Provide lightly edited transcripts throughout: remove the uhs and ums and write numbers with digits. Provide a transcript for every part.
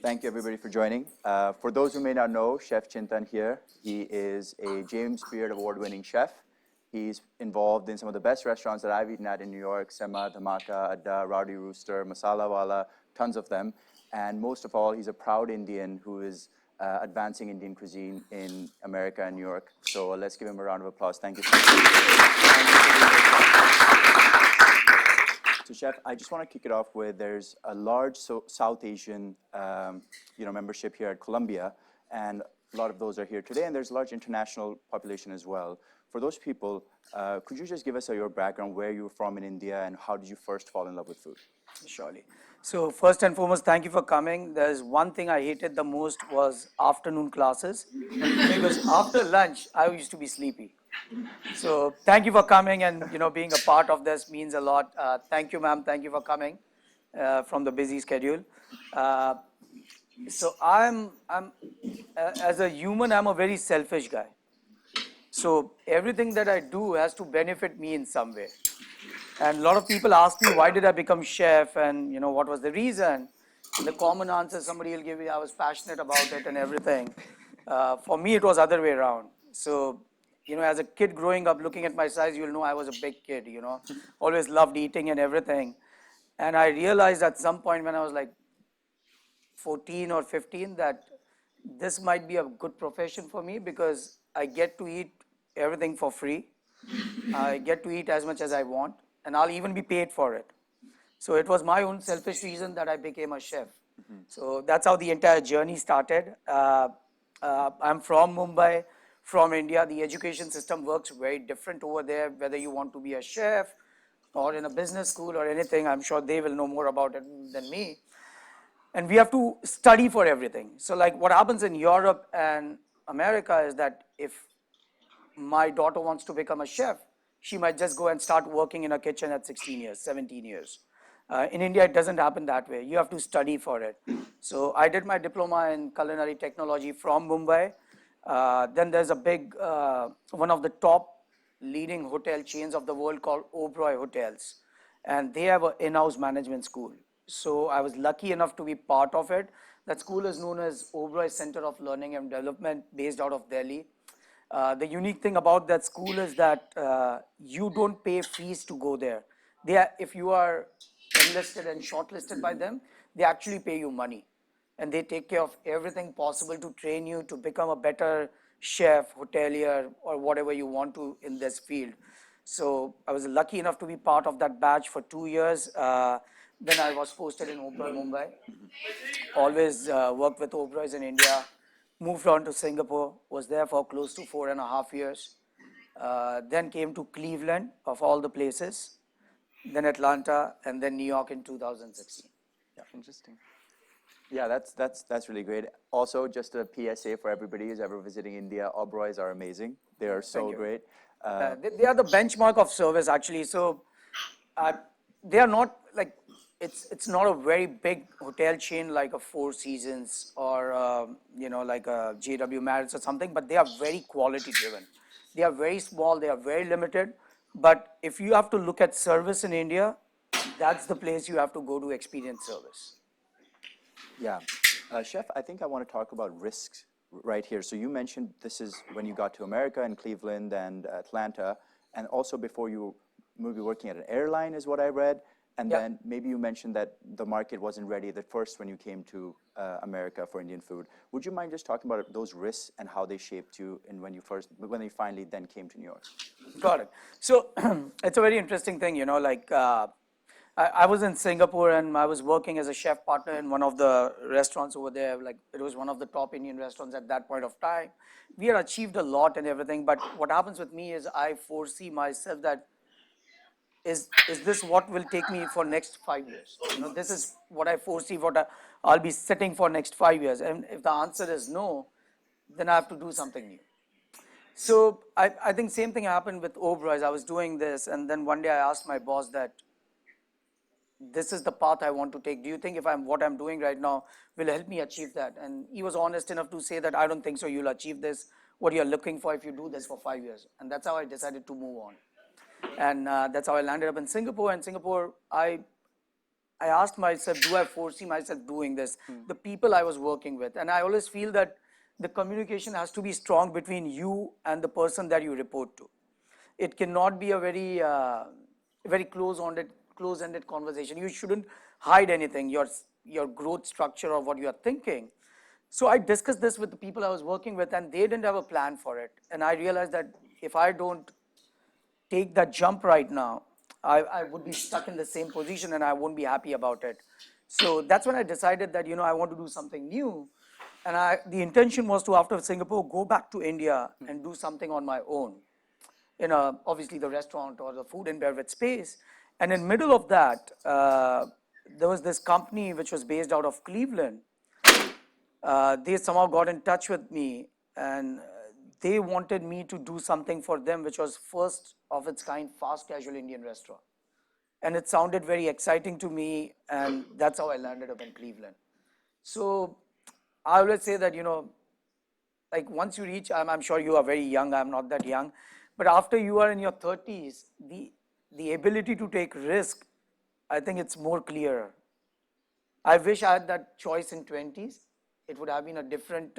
Thank you, everybody, for joining. For those who may not know, Chef Chintan here. He is a James Beard Award-winning chef. He's involved in some of the best restaurants that I've eaten at in New York: Sema, Dhamaka, Adda, Rowdy Rooster, Masala Wala, tons of them. And most of all, he's a proud Indian who is advancing Indian cuisine in America and New York. So let's give him a round of applause. Thank you so much. So, Chef, I just want to kick it off with there's a large South Asian membership here at Columbia, and a lot of those are here today, and there's a large international population as well. For those people, could you just give us your background, where you're from in India, and how did you first fall in love with food? Surely. So first and foremost, thank you for coming. There's one thing I hated the most was afternoon classes, because after lunch, I used to be sleepy. So thank you for coming, and being a part of this means a lot. Thank you, ma'am. Thank you for coming from the busy schedule. So I'm as a human, I'm a very selfish guy. So everything that I do has to benefit me in some way. And a lot of people ask me, why did I become chef, and what was the reason? And the common answer somebody will give me, I was passionate about it and everything. For me, it was other way around. So, as a kid growing up, looking at my size, you'll know I was a big kid, always loved eating and everything. And I realized at some point when I was like 14 or 15 that this might be a good profession for me, because I get to eat everything for free. I get to eat as much as I want, and I'll even be paid for it. So it was my own selfish reason that I became a chef. So that's how the entire journey started. I'm from Mumbai, from India. The education system works very different over there, whether you want to be a chef or in a business school or anything. I'm sure they will know more about it than me. And we have to study for everything. So like what happens in Europe and America is that if my daughter wants to become a chef, she might just go and start working in a kitchen at 16 years, 17 years. In India, it doesn't happen that way. You have to study for it. So I did my diploma in culinary technology from Mumbai. Then there's a big, one of the top leading hotel chains of the world called Oberoi Hotels. And they have an in-house management school. So I was lucky enough to be part of it. That school is known as Oberoi Center of Learning and Development, based out of Delhi. The unique thing about that school is that you don't pay fees to go there. If you are enlisted and shortlisted by them, they actually pay you money. And they take care of everything possible to train you to become a better chef, hotelier, or whatever you want to in this field. So I was lucky enough to be part of that batch for 2 years. Then I was posted in Oberoi, Mumbai. Always worked with Oberois in India. Moved on to Singapore, was there for close to 4.5 years. Then came to Cleveland, of all the places. Then Atlanta, and then New York in 2016. Yeah, interesting. Yeah, that's really great. Also, just a PSA for everybody who's ever visiting India, Oberois are amazing. They are so great. They are the benchmark of service, actually. So they are not like, it's not a very big hotel chain like a Four Seasons or like a JW Marriott or something, but they are very quality driven. They are very small, they are very limited. But if you have to look at service in India, that's the place you have to go to experience service. Yeah. Chef, I think I want to talk about risks right here. So you mentioned this is when you got to America and Cleveland and Atlanta, and also before you maybe working at an airline is what I read. And then maybe you mentioned that the market wasn't ready at first when you came to America for Indian food. Would you mind just talking about those risks and how they shaped you and when you finally then came to New York? Got it. So it's a very interesting thing, like I was in Singapore and I was working as a chef partner in one of the restaurants over there. Like it was one of the top Indian restaurants at that point of time. We had achieved a lot and everything, but what happens with me is I foresee myself that is this what will take me for next 5 years? This is what I foresee, I'll be sitting for next 5 years. And if the answer is no, then I have to do something new. So I think same thing happened with Oberoi's. I was doing this, and then one day I asked my boss that, this is the path I want to take. Do you think what I'm doing right now will help me achieve that? And he was honest enough to say that, I don't think so, you'll achieve this, what you're looking for if you do this for 5 years. And that's how I decided to move on. And that's how I landed up in Singapore. And Singapore, I asked myself, do I foresee myself doing this? The people I was working with. And I always feel that the communication has to be strong between you and the person that you report to. It cannot be a very close-ended conversation. You shouldn't hide anything, your growth structure or what you are thinking. So I discussed this with the people I was working with, and they didn't have a plan for it. And I realized that if I don't take that jump right now, I would be stuck in the same position and I won't be happy about it. So that's when I decided that, I want to do something new. And the intention was to, after Singapore, go back to India and do something on my own in obviously the restaurant or the food and beverage space. And in middle of that, there was this company which was based out of Cleveland. They somehow got in touch with me, and they wanted me to do something for them, which was first of its kind fast casual Indian restaurant. And it sounded very exciting to me, and that's how I landed up in Cleveland. So I always say that, like once you reach, I'm sure you are very young, I'm not that young, but after you are in your 30s, the ability to take risk, I think it's more clearer. I wish I had that choice in 20s. It would have been a different,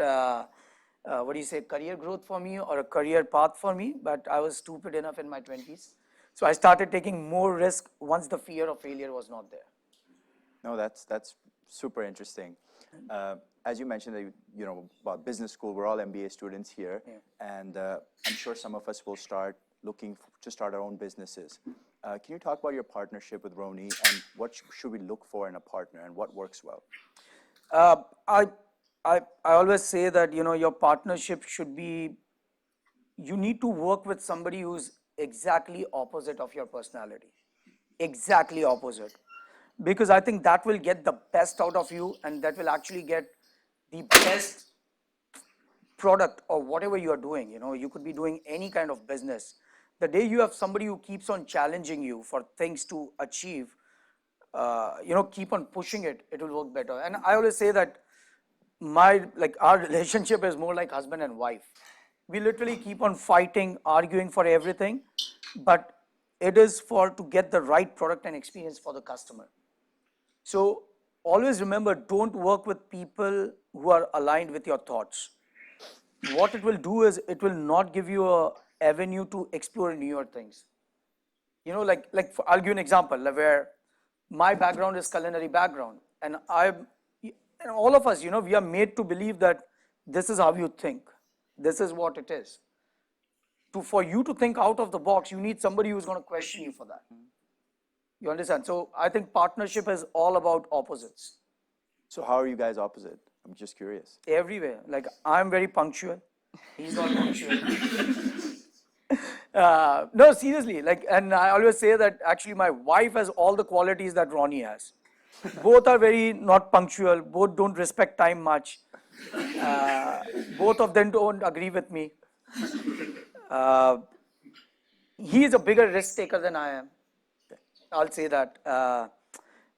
career growth for me or a career path for me, but I was stupid enough in my 20s. So I started taking more risk once the fear of failure was not there. No, that's super interesting. As you mentioned, that about business school, we're all MBA students here, and I'm sure some of us will start looking to start our own businesses. Can you talk about your partnership with Roni, and what should we look for in a partner, and what works well? I always say that your partnership should be, you need to work with somebody who's exactly opposite of your personality, exactly opposite, because I think that will get the best out of you, and that will actually get the best product or whatever you are doing. You could be doing any kind of business. The day you have somebody who keeps on challenging you for things to achieve, keep on pushing it, it will work better. And I always say that our relationship is more like husband and wife. We literally keep on fighting, arguing for everything, but it is to get the right product and experience for the customer. So always remember, don't work with people who are aligned with your thoughts. What it will do is it will not give you a avenue to explore newer things. I'll give you an example where my background is culinary background, and all of us, we are made to believe that this is how you think, this is what it is. For you to think out of the box, you need somebody who's going to question you for that. You understand? So I think partnership is all about opposites. So how are you guys opposite? I'm just curious. Everywhere. Like, I'm very punctual. He's not punctual. No, seriously. And I always say that actually my wife has all the qualities that Ronnie has. Both are very not punctual. Both don't respect time much. Both of them don't agree with me. He is a bigger risk taker than I am. I'll say that.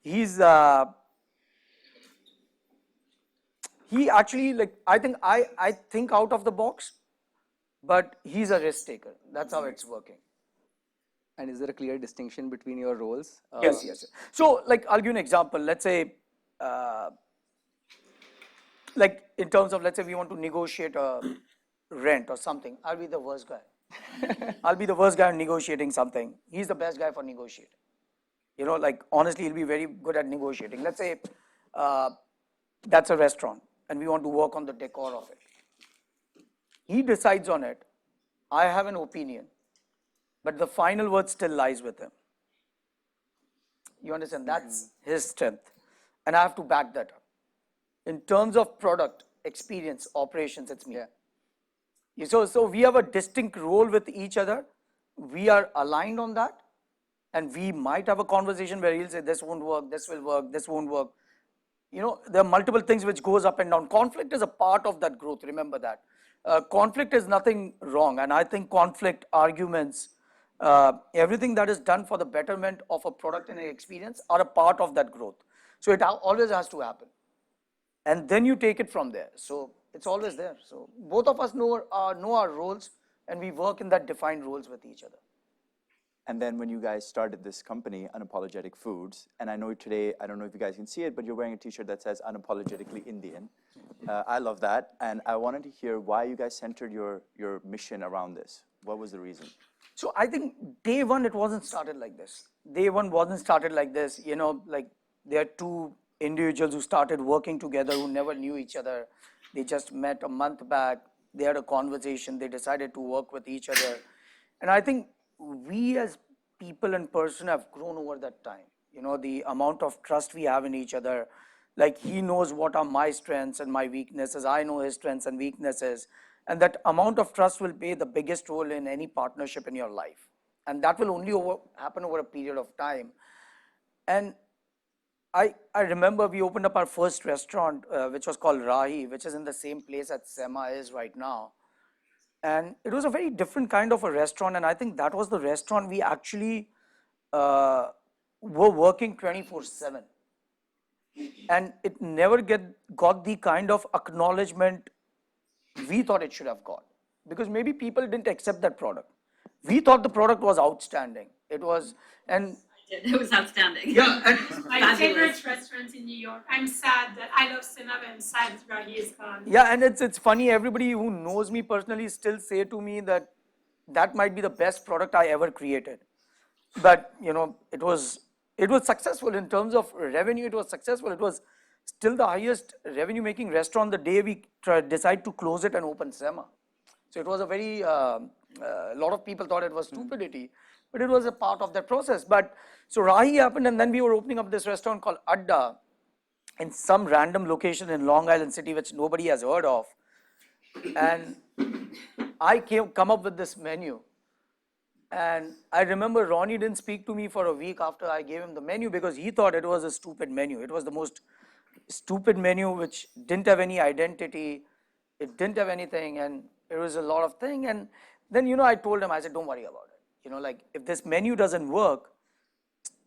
He actually, I think I think out of the box, but he's a risk taker. That's how it's working. And is there a clear distinction between your roles? Yes. So, I'll give you an example. Let's say, in terms of, let's say we want to negotiate a rent or something, I'll be the worst guy. I'll be the worst guy negotiating something. He's the best guy for negotiating. Honestly, he'll be very good at negotiating. Let's say that's a restaurant and we want to work on the decor of it. He decides on it. I have an opinion, but the final word still lies with him. You understand? That's his strength. And I have to back that up. In terms of product, experience, operations, it's me. Yeah. So we have a distinct role with each other. We are aligned on that. And we might have a conversation where he'll say, this won't work, this will work, this won't work. There are multiple things which goes up and down. Conflict is a part of that growth, remember that. Conflict is nothing wrong. And I think conflict, arguments, everything that is done for the betterment of a product and an experience are a part of that growth. So it always has to happen. And then you take it from there. So it's always there. So both of us know our roles, and we work in that defined roles with each other. And then when you guys started this company, Unapologetic Foods, and I know today, I don't know if you guys can see it, but you're wearing a t-shirt that says Unapologetically Indian. I love that. And I wanted to hear why you guys centered your mission around this. What was the reason? So I think day one, it wasn't started like this. Day one wasn't started like this. Like there are two individuals who started working together who never knew each other. They just met a month back. They had a conversation. They decided to work with each other. And I think we as people and person have grown over that time. The amount of trust we have in each other. Like he knows what are my strengths and my weaknesses. I know his strengths and weaknesses. And that amount of trust will play the biggest role in any partnership in your life. And that will only happen over a period of time. And I remember we opened up our first restaurant, which was called Rahi, which is in the same place that Sema is right now. And it was a very different kind of a restaurant. And I think that was the restaurant we actually were working 24/7. And it never got the kind of acknowledgement we thought it should have got, because maybe people didn't accept that product. We thought the product was outstanding. It was, and It was outstanding. yeah, and My Fabulous. favorite restaurant in New York. I'm sad that I love Sinab and sad that Rahi is gone. yeah, and it's funny. Everybody who knows me personally still say to me that that might be the best product I ever created. But it was successful in terms of revenue. It was successful. It was still the highest revenue making restaurant the day we decided to close it and open Sema. So it was a very lot of people thought it was stupidity, but it was a part of that process. But so Rahi happened, and then we were opening up this restaurant called Adda in some random location in Long Island City, which nobody has heard of. And I come up with this menu. And I remember Ronnie didn't speak to me for a week after I gave him the menu, because he thought it was a stupid menu. It was the most stupid menu which didn't have any identity. It didn't have anything, and it was a lot of thing. And then, I told him, I said, don't worry about it. Like if this menu doesn't work,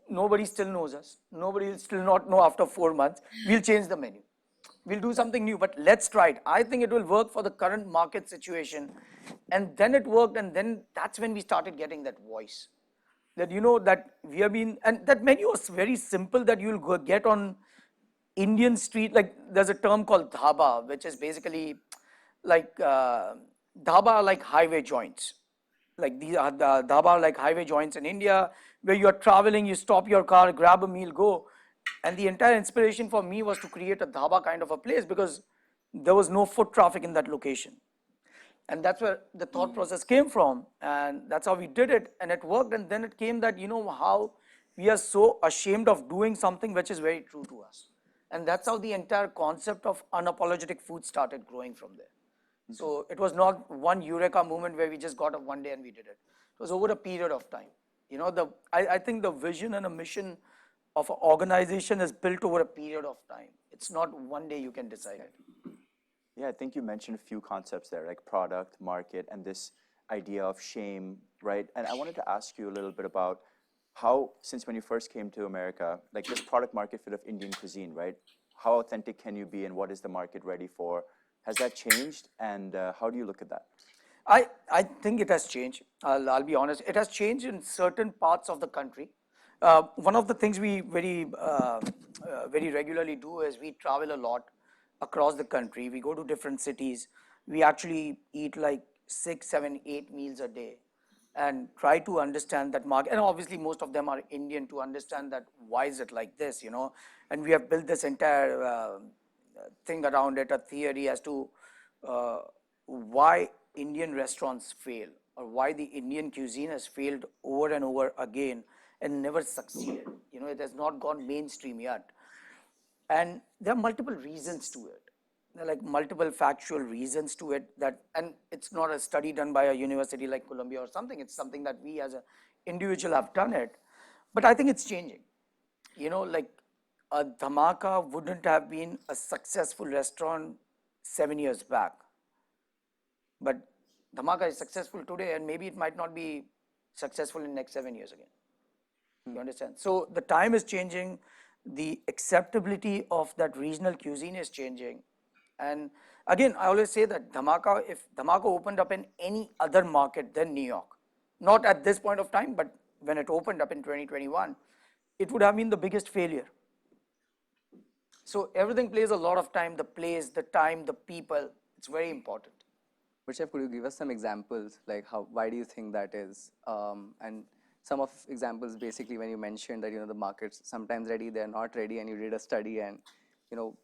nobody still knows us. Nobody will still not know after 4 months. We'll change the menu. We'll do something new, but let's try it. I think it will work for the current market situation. And then it worked, and then that's when we started getting that voice. That that we have been, and that menu was very simple, that you'll go get on Indian street. Like there's a term called dhaba, which is basically like dhaba are like highway joints. Like these are the dhaba are like highway joints in India, where you are traveling, you stop your car, grab a meal, go. And the entire inspiration for me was to create a dhaba kind of a place, because there was no foot traffic in that location. And that's where the thought process came from. And that's how we did it. And it worked. And then it came that, how we are so ashamed of doing something which is very true to us. And that's how the entire concept of unapologetic food started growing from there. So it was not one eureka moment where we just got up one day and we did it. It was over a period of time. I think the vision and a mission of an organization is built over a period of time. It's not one day you can decide it. Yeah, I think you mentioned a few concepts there, like product, market, and this idea of shame, right? And I wanted to ask you a little bit about how, since when you first came to America, like this product market fit of Indian cuisine, right? How authentic can you be, and what is the market ready for? Has that changed, and how do you look at that? I think it has changed. I'll be honest. It has changed in certain parts of the country. One of the things we very regularly do is we travel a lot across the country. We go to different cities. We actually eat like 6, 7, 8 meals a day, and try to understand that market. And obviously most of them are Indian, to understand that why is it like this, And we have built this entire thing around it, a theory as to why Indian restaurants fail, or why the Indian cuisine has failed over and over again and never succeeded. It has not gone mainstream yet. And there are multiple reasons to it. There are like multiple factual reasons to it, and it's not a study done by a university like Columbia or something. It's something that we as an individual have done it. But I think it's changing. Like a Dhamaka wouldn't have been a successful restaurant 7 years back. But Dhamaka is successful today, and maybe it might not be successful in the next 7 years again. You understand? So the time is changing. The acceptability of that regional cuisine is changing. And again, I always say that if Dhamaka opened up in any other market than New York, not at this point of time, but when it opened up in 2021, it would have been the biggest failure. So everything plays a lot of time, the place, the time, the people. It's very important. But Chef, could you give us some examples, like why do you think that is? And some of examples, basically, when you mentioned that, the market's sometimes ready, they're not ready, and you did a study, and,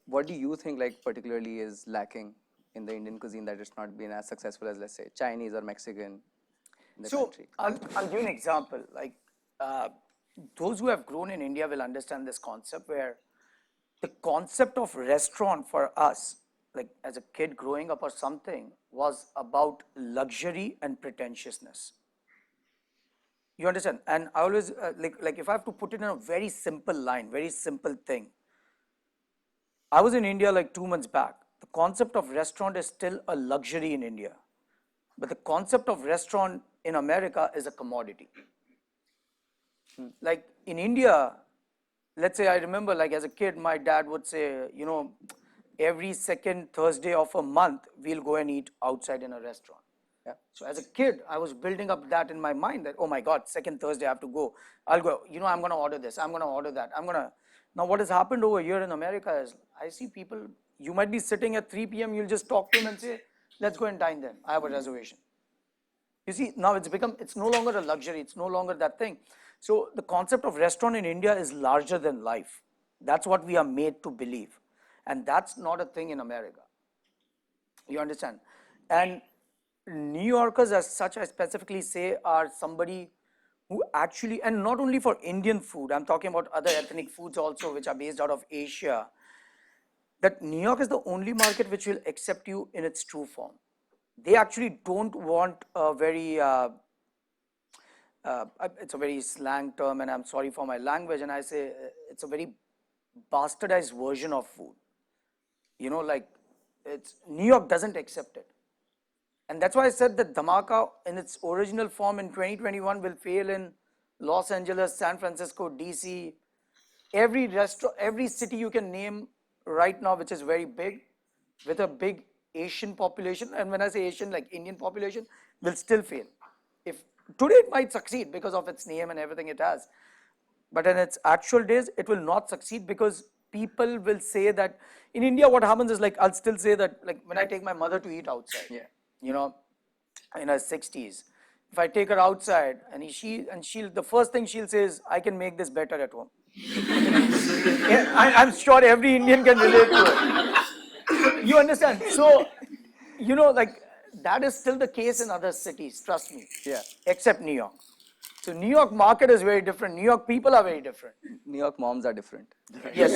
what do you think, like, particularly is lacking in the Indian cuisine that it's not been as successful as, let's say, Chinese or Mexican in the country? I'll give you an example. Like, those who have grown in India will understand this concept where the concept of restaurant for us, like as a kid growing up or something, was about luxury and pretentiousness. You understand? And I always, like if I have to put it in a very simple line, very simple thing. I was in India like 2 months back. The concept of restaurant is still a luxury in India. But the concept of restaurant in America is a commodity. Like in India, let's say I remember, like as a kid, my dad would say, every second Thursday of a month, we'll go and eat outside in a restaurant. Yeah. So as a kid, I was building up that in my mind that, oh my God, second Thursday I have to go. I'll go, I'm going to order this. I'm going to order that. Now what has happened over here in America is I see people, you might be sitting at 3 p.m., you'll just talk to them and say, let's go and dine then. I have a reservation. You see, now it's no longer a luxury. It's no longer that thing. So the concept of restaurant in India is larger than life. That's what we are made to believe. And that's not a thing in America. You understand? And New Yorkers as such, I specifically say, are somebody who actually, and not only for Indian food, I'm talking about other ethnic foods also, which are based out of Asia, that New York is the only market which will accept you in its true form. They actually don't want a very, it's a very slang term, and I'm sorry for my language, and I say it's a very bastardized version of food. Like New York doesn't accept it. And that's why I said that Dhamaka in its original form in 2021 will fail in Los Angeles, San Francisco, DC, every restaurant, every city you can name right now, which is very big, with a big Asian population. And when I say Asian, like Indian population, will still fail. If today it might succeed because of its name and everything it has, but in its actual days, it will not succeed because people will say that in India, what happens is, like, I'll still say that, like, when I take my mother to eat outside, in her 60s, if I take her outside and the first thing she'll say is, I can make this better at home. I'm sure every Indian can relate to it. You understand? So, like, that is still the case in other cities, trust me. Yeah. Except New York. So New York market is very different. New York people are very different. New York moms are different. Yes.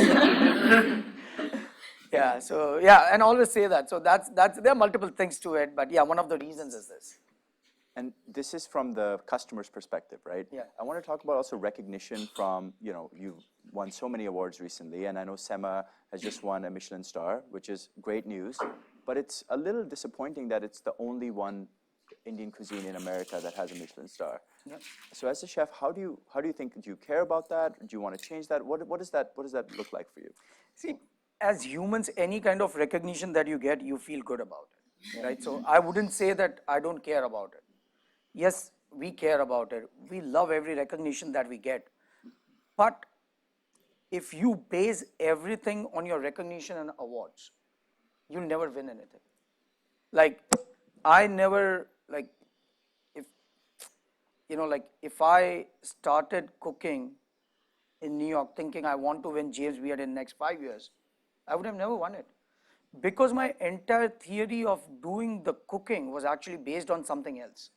Yeah. So yeah, and always say that. So that's there are multiple things to it, but yeah, one of the reasons is this. And this is from the customer's perspective, right? Yeah. I want to talk about also recognition from, you've won so many awards recently, and I know Sema has just won a Michelin star, which is great news, but it's a little disappointing that it's the only one Indian cuisine in America that has a Michelin star. Yep. So as a chef, how do you think, do you care about that? Do you want to change that? What does that look like for you? See, as humans, any kind of recognition that you get, you feel good about it, right? So I wouldn't say that I don't care about it. Yes, we care about it. We love every recognition that we get. But if you base everything on your recognition and awards, you'll never win anything. Like, I never, like, if I started cooking in New York thinking I want to win James Beard in the next 5 years, I would have never won it. Because my entire theory of doing the cooking was actually based on something else.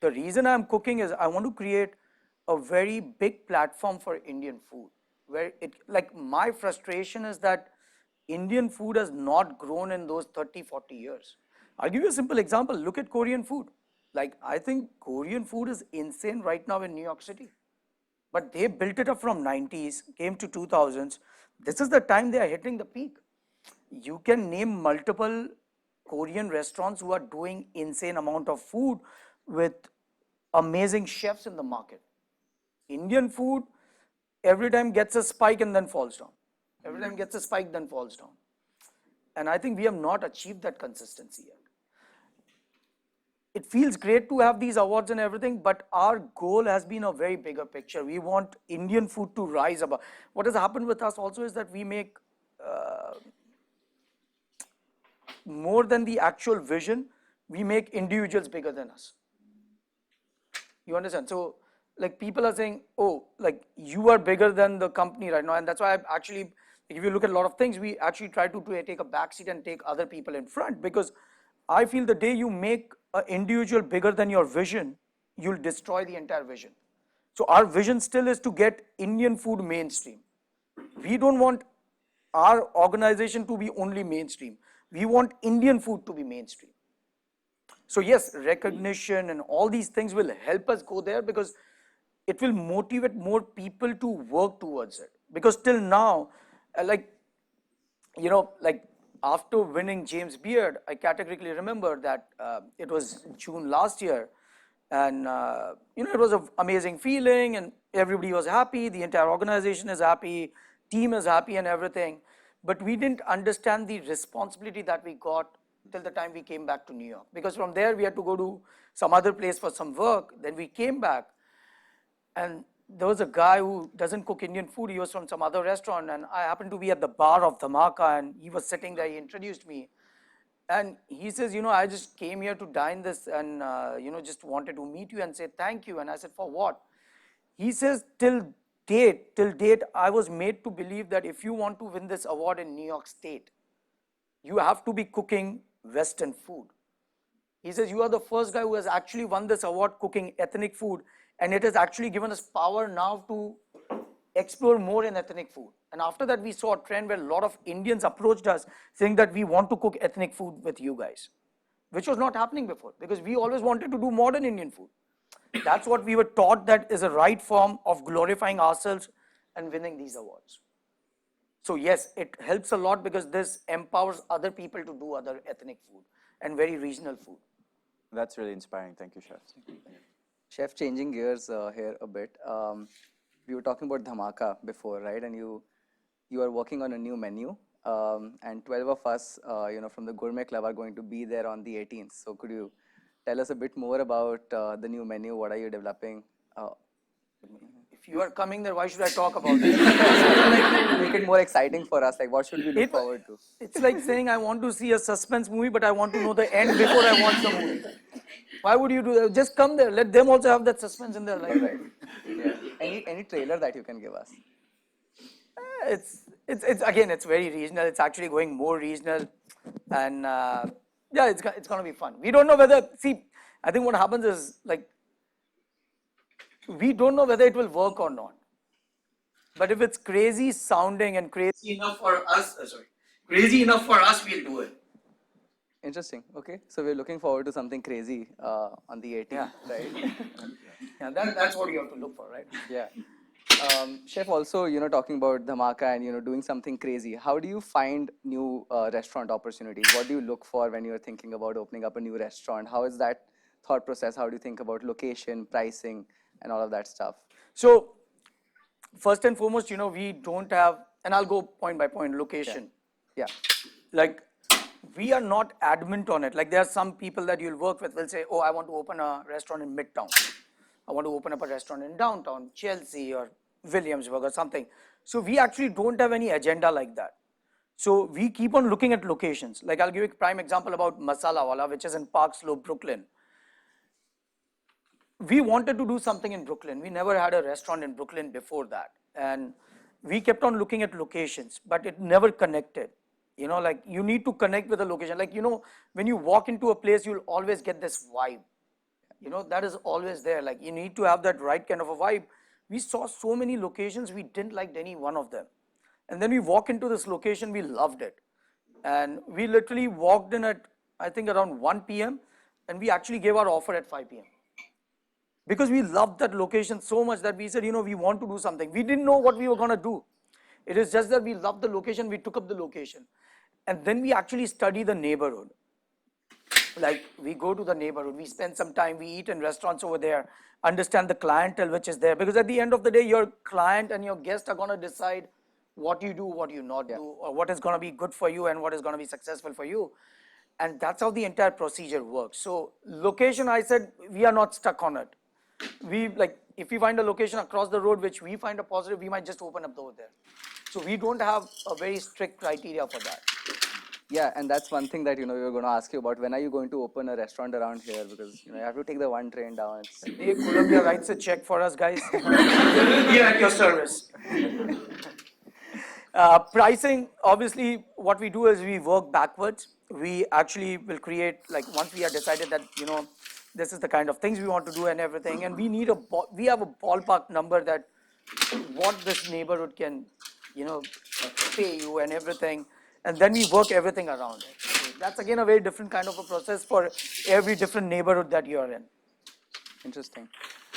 The reason I'm cooking is I want to create a very big platform for Indian food, where my frustration is that Indian food has not grown in those 30, 40 years. I'll give you a simple example. Look at Korean food. Like, I think Korean food is insane right now in New York City. But they built it up from 90s, came to 2000s. This is the time they are hitting the peak. You can name multiple Korean restaurants who are doing insane amount of food with amazing chefs in the market. Indian food every time gets a spike and then falls down. Every time gets a spike, then falls down. And I think we have not achieved that consistency yet. it feels great to have these awards and everything, but our goal has been a very bigger picture. We want Indian food to rise above. What has happened with us also is that we make more than the actual vision, we make individuals bigger than us. You understand? So, like, people are saying, oh, like, you are bigger than the company right now. And that's why I actually, if you look at a lot of things, we actually try to take a backseat and take other people in front, because I feel the day you make an individual bigger than your vision, you'll destroy the entire vision. So our vision still is to get Indian food mainstream. We don't want our organization to be only mainstream. We want Indian food to be mainstream. So yes, recognition and all these things will help us go there, because it will motivate more people to work towards it. Because till now, like, you know, like, after winning James Beard, I categorically remember that it was June last year, and you know, it was an amazing feeling, and everybody was happy, the entire organization is happy, team is happy and everything. But we didn't understand the responsibility that we got till the time we came back to New York, because from there we had to go to some other place for some work. Then we came back, and there was a guy who doesn't cook Indian food. He was from some other restaurant, and I happened to be at the bar of Dhamaka, and he was sitting there. He introduced me, and he says, you know, I just came here to dine this, and you know, just wanted to meet you and say thank you. And I said, for what? He says, till date, I was made to believe that if you want to win this award in New York State, you have to be cooking Western food. He says, you are the first guy who has actually won this award cooking ethnic food, and it has actually given us power now to explore more in ethnic food. And after that, we saw a trend where a lot of Indians approached us saying that we want to cook ethnic food with you guys, which was not happening before, because we always wanted to do modern Indian food. That's what we were taught that is a right form of glorifying ourselves and winning these awards. So yes, it helps a lot, because this empowers other people to do other ethnic food and very regional food. That's really inspiring. Thank you, Chef. Chef, changing gears here a bit. We were talking about Dhamaka before, right? And you are working on a new menu, and 12 of us, you know, from the Gourmet Club are going to be there on the 18th. So could you tell us a bit more about the new menu? What are you developing? If you are coming there, why should I talk about it? Like, make it more exciting for us. Like, what should we look forward to? It's like saying I want to see a suspense movie, but I want to know the end before I watch the movie. Why would you do that? Just come there. Let them also have that suspense in their life. Right. Yeah. Any trailer that you can give us? It's again, it's very regional. It's actually going more regional, and yeah, it's going to be fun. We don't know whether, see, I think what happens is, like, we don't know whether it will work or not. But if it's crazy sounding and crazy enough for us, crazy enough for us, we'll do it. Interesting. Okay. So we're looking forward to something crazy on the 18th, right? Yeah, that's what you have to look for, right? Yeah. Chef, also, you know, talking about Dhamaka and, you know, doing something crazy, how do you find new restaurant opportunities? What do you look for when you're thinking about opening up a new restaurant? How is that thought process? How do you think about location, pricing, and all of that stuff? So, first and foremost, you know, we don't have, and I'll go point by point, location. Yeah. Like, we are not adamant on it. Like, there are some people that you'll work with will say, oh, I want to open a restaurant in Midtown. I want to open up a restaurant in downtown, Chelsea or Williamsburg or something. So we actually don't have any agenda like that. So we keep on looking at locations. Like, I'll give you a prime example about Masala Wala, which is in Park Slope, Brooklyn. We wanted to do something in Brooklyn. We never had a restaurant in Brooklyn before that. And we kept on looking at locations, but it never connected. You know, like, you need to connect with the location. Like, you know, when you walk into a place, you'll always get this vibe. You know, that is always there. Like, you need to have that right kind of a vibe. We saw so many locations, we didn't like any one of them. And then we walk into this location, we loved it. And we literally walked in at, I think, around 1 p.m. and we actually gave our offer at 5 p.m. Because we loved that location so much that we said, you know, we want to do something. We didn't know what we were going to do. It is just that we loved the location, we took up the location. And then we actually study the neighborhood. Like, we go to the neighborhood, we spend some time, we eat in restaurants over there, understand the clientele which is there. Because at the end of the day, your client and your guest are going to decide what you do, what you not do, or what is going to be good for you and what is going to be successful for you. And that's how the entire procedure works. So location, I said, we are not stuck on it. We like, if we find a location across the road which we find a positive, we might just open up over there. So we don't have a very strict criteria for that. Yeah, and that's one thing that we were going to ask you about. When are you going to open a restaurant around here? Because you have to take the one train down. It's Hey, Columbia writes a check for us, guys. We are at your service. Pricing, obviously, what we do is we work backwards. We actually will create, like, once we have decided that, this is the kind of things we want to do and everything, and we have a ballpark number that what this neighborhood can, pay you and everything, and then we work everything around it. So that's again a very different kind of a process for every different neighborhood that you're in. interesting.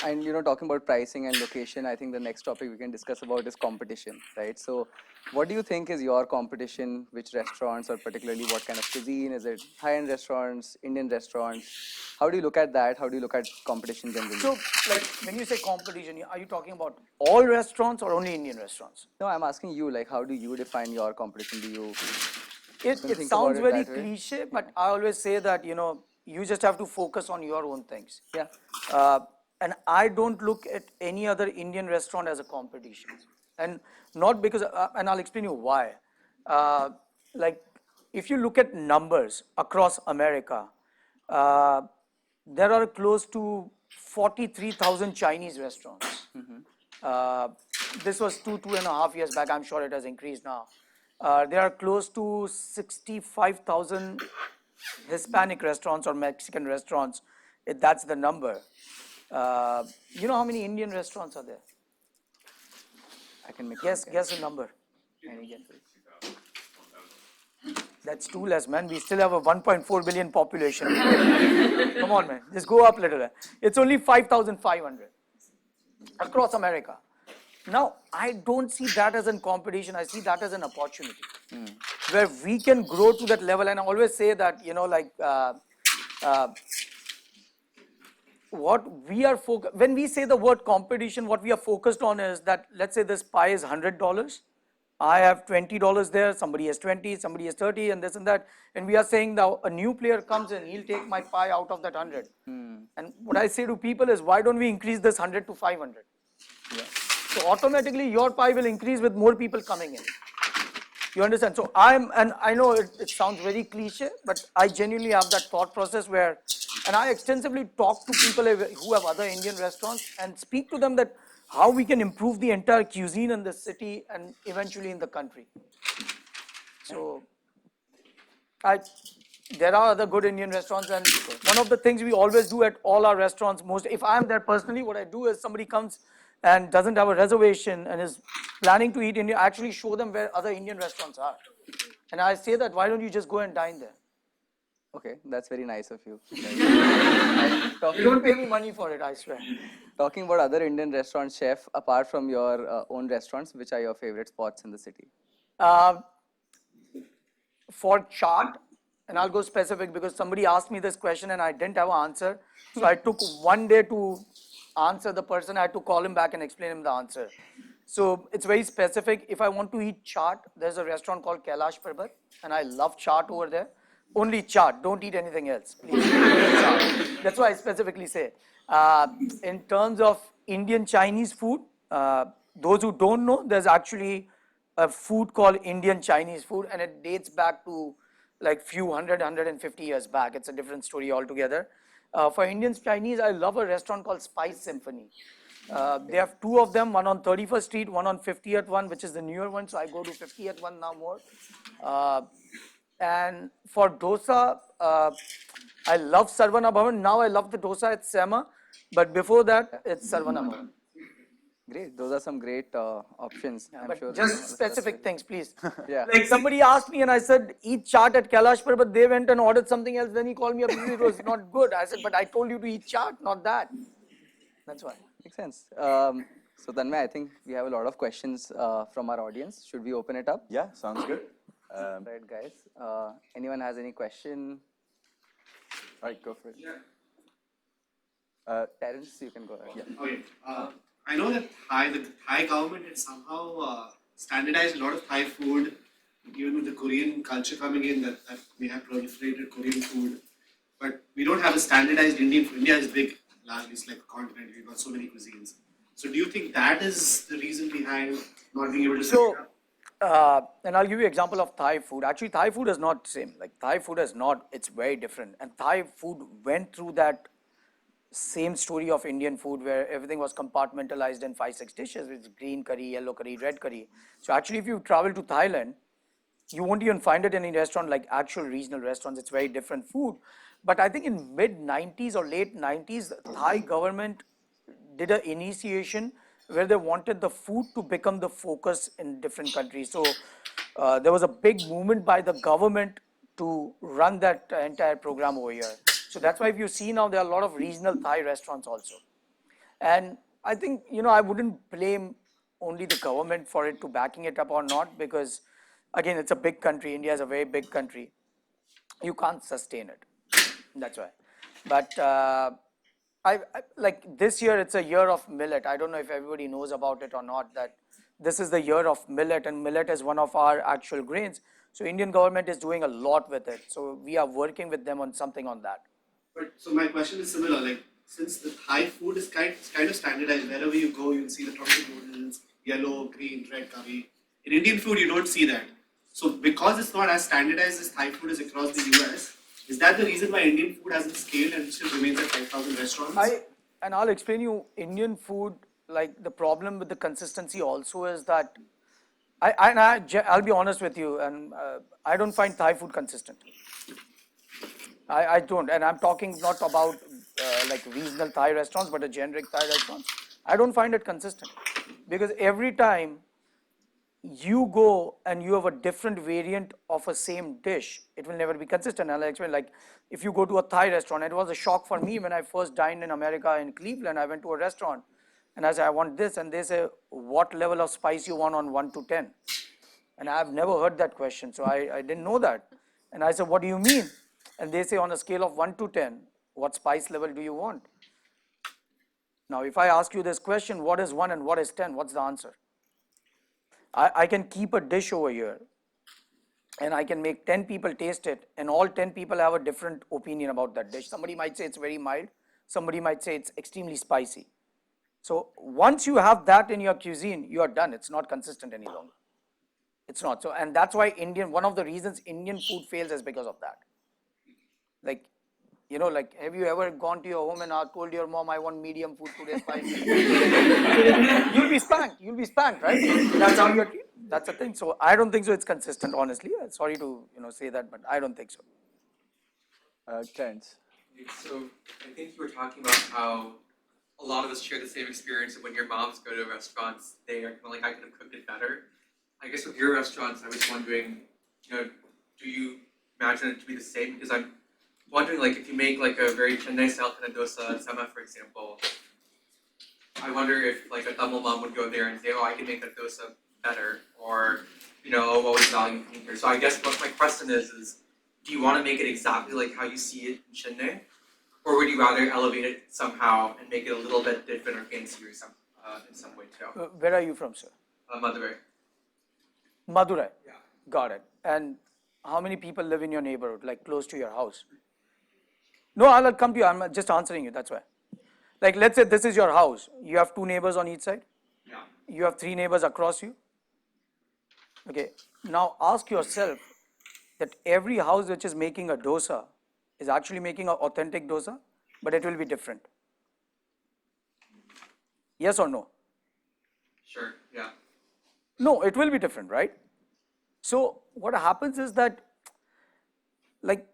And talking about pricing and location, I think the next topic we can discuss about is competition, right? So what do you think is your competition? Which restaurants, or particularly what kind of cuisine? Is it high-end restaurants, Indian restaurants? How do you look at that? How do you look at competition generally? So, like, when you say competition, are you talking about all restaurants or only Indian restaurants? No, I'm asking you, like, how do you define your competition? Do you It think sounds about it very that way? cliche, but I always say that, you just have to focus on your own things. Yeah. And I don't look at any other Indian restaurant as a competition. And not because, and I'll explain you why. Like, if you look at numbers across America, there are close to 43,000 Chinese restaurants. This was 2.5 years back. I'm sure it has increased now. There are close to 65,000 Hispanic restaurants or Mexican restaurants. That's the number. You know how many Indian restaurants are there? I can make Guess a number. That's too less, man. We still have a 1.4 billion population. Come on, man. Just go up a little bit. It's only 5,500 across America. Now, I don't see that as a competition. I see that as an opportunity where we can grow to that level. And I always say that, what we are when we say the word competition, what we are focused on is that, let's say this pie is $100. I have $20 there, somebody has 20, somebody has 30, and this and that. And we are saying now a new player comes in, he'll take my pie out of that 100. And what I say to people is, why don't we increase this 100 to 500? Yeah. So automatically your pie will increase with more people coming in. You understand? So I know it sounds very cliche, but I genuinely have that thought process where, and I extensively talk to people who have other Indian restaurants and speak to them that how we can improve the entire cuisine in the city and eventually in the country. So there are other good Indian restaurants, and one of the things we always do at all our restaurants, if I am there personally, what I do is somebody comes and doesn't have a reservation and is planning to eat Indian, I actually show them where other Indian restaurants are. And I say that, why don't you just go and dine there? Okay, that's very nice of you. You don't pay me money for it, I swear. Talking about other Indian restaurants, chef, apart from your own restaurants, which are your favorite spots in the city? For chaat, and I'll go specific because somebody asked me this question and I didn't have an answer. So I took one day to answer the person. I had to call him back and explain him the answer. So it's very specific. If I want to eat chaat, there's a restaurant called Kailash Parbat, and I love chaat over there. Only chaat, don't eat anything else, please. That's why I specifically say. In terms of Indian Chinese food, those who don't know, there's actually a food called Indian Chinese food, and it dates back to like few 150 years back. It's a different story altogether. For Indian Chinese, I love a restaurant called Spice Symphony. They have two of them, one on 31st Street, one on 50th one, which is the newer one. So I go to 50th one now more. And for dosa, I love Sarvana Bhavan. Now I love the dosa at Sema, but before that, it's Sarvana Bhavan. Great, those are some great options. I'm But sure. just specific things, please. Yeah. Like somebody asked me and I said, eat chaat at Kailash Parbat, but they went and ordered something else. Then he called me up and it was not good. I said, but I told you to eat chaat, not that. That's why. Makes sense. So Tanmay, I think we have a lot of questions from our audience. Should we open it up? Yeah, sounds good. Right, guys. Anyone has any question? All right, go for it. Terence, you can go ahead. Yeah. Okay. I know that the Thai government had somehow standardized a lot of Thai food even with the Korean culture coming in, that we have proliferated Korean food, but we don't have a standardized Indian food. India is big, largely it's like a continent. We've got so many cuisines. So do you think that is the reason behind not being able to? So, and I'll give you an example of Thai food. Actually, Thai food is not same. Like Thai food is not, it's very different. And Thai food went through that same story of Indian food where everything was compartmentalized in 5, 6 dishes with green curry, yellow curry, red curry. So actually, if you travel to Thailand, you won't even find it in any restaurant like actual regional restaurants. It's very different food. But I think in mid 90s or late 90s, the Thai government did an initiation where they wanted the food to become the focus in different countries. So there was a big movement by the government to run that entire program over here. So that's why if you see now, there are a lot of regional Thai restaurants also. And I think, I wouldn't blame only the government for it to backing it up or not, because again, it's a big country. India is a very big country. You can't sustain it. That's why. But I like this year, it's a year of millet. I don't know if everybody knows about it or not, that this is the year of millet, and millet is one of our actual grains. So Indian government is doing a lot with it. So we are working with them on something on that. But so my question is similar. Like since the Thai food is kind of standardized, wherever you go, you'll see the tomato noodles, yellow, green, red curry. In Indian food, you don't see that. So because it's not as standardized as Thai food is across the US, is that the reason why Indian food hasn't scaled and still remains at 5,000 restaurants? I'll explain you Indian food. Like the problem with the consistency also is that I'll be honest with you, and I don't find Thai food consistent. I don't, and I'm talking not about like regional Thai restaurants, but a generic Thai restaurant. I don't find it consistent because every time you go and you have a different variant of a same dish, it will never be consistent. I'll explain. Like if you go to a Thai restaurant, it was a shock for me when I first dined in America in Cleveland. I went to a restaurant and I said, I want this, and they say, what level of spice you want on 1 to 10? And I've never heard that question, so I didn't know that. And I said, what do you mean? And they say, on a scale of 1 to 10, what spice level do you want? Now, if I ask you this question, what is 1 and what is 10, what's the answer? I can keep a dish over here and I can make 10 people taste it, and all 10 people have a different opinion about that dish. Somebody might say it's very mild, somebody might say it's extremely spicy. So once you have that in your cuisine, you are done. It's not consistent any longer. It's not. So, and that's why one of the reasons Indian food fails is because of that. Like, like, have you ever gone to your home and told your mom, I want medium food today, spicy? You'll be spanked, right? That's how that's the thing. So I don't think so it's consistent, honestly. Sorry to, say that, but I don't think so. Terrence. So I think you were talking about how a lot of us share the same experience, and when your moms go to restaurants, they are kind of like, I could have cooked it better. I guess with your restaurants, I was wondering, do you imagine it to be the same? Because I'm wondering, like, if you make like a very Chennai style kind of dosa, sama, for example, I wonder if like a Tamil mom would go there and say, oh, I can make a dosa better, or, what was value here? So I guess what my question is do you want to make it exactly like how you see it in Chennai? Or would you rather elevate it somehow and make it a little bit different or fancier in some way too? Where are you from, sir? Madurai. Madurai. Yeah. Got it. And how many people live in your neighborhood, like close to your house? No, I'll come to you. I'm just answering you. That's why. Like, let's say this is your house. You have 2 neighbors on each side. Yeah. You have 3 neighbors across you. Okay. Now ask yourself that every house which is making a dosa is actually making an authentic dosa, but it will be different. Yes or no? Sure. Yeah. No, it will be different, right? So what happens is that, like